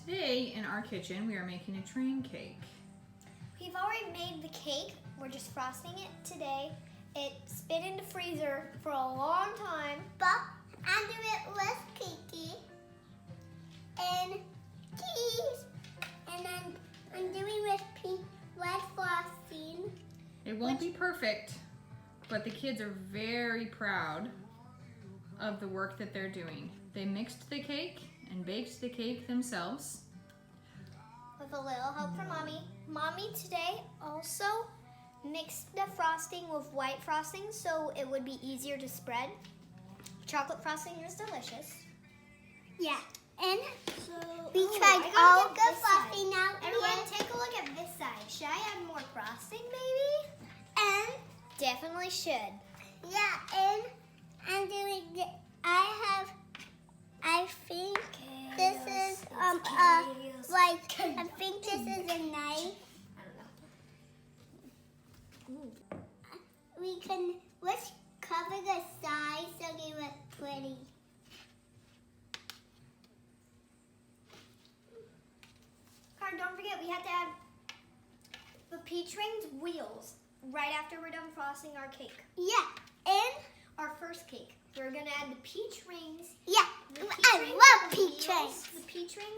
Today in our kitchen we are making a train cake. We've already made the cake. We're just frosting it today. It's been in the freezer for a long time. But under it was cookie and cheese. And then I'm doing with pink red frosting. It won't be perfect, but the kids are very proud of the work that they're doing. They mixed the cake and baked the cake themselves. With a little help from Mommy. Mommy today also mixed the frosting with white frosting so it would be easier to spread. Chocolate frosting is delicious. Yeah, and So we I tried gotta all get the this side. frosting out Everyone here. take a look at this side. Should I add more frosting maybe? And Definitely should. yeah, and I'm doing I think this is I think this is a knife. I don't know. Let's cover the sides so they look pretty. Karen, don't forget we have to add the peach rings wheels right after we're done frosting our cake. Yeah, and Our first cake. We're gonna add the peach rings. yeah, The I rings love are peach wheels. rings. The peach rings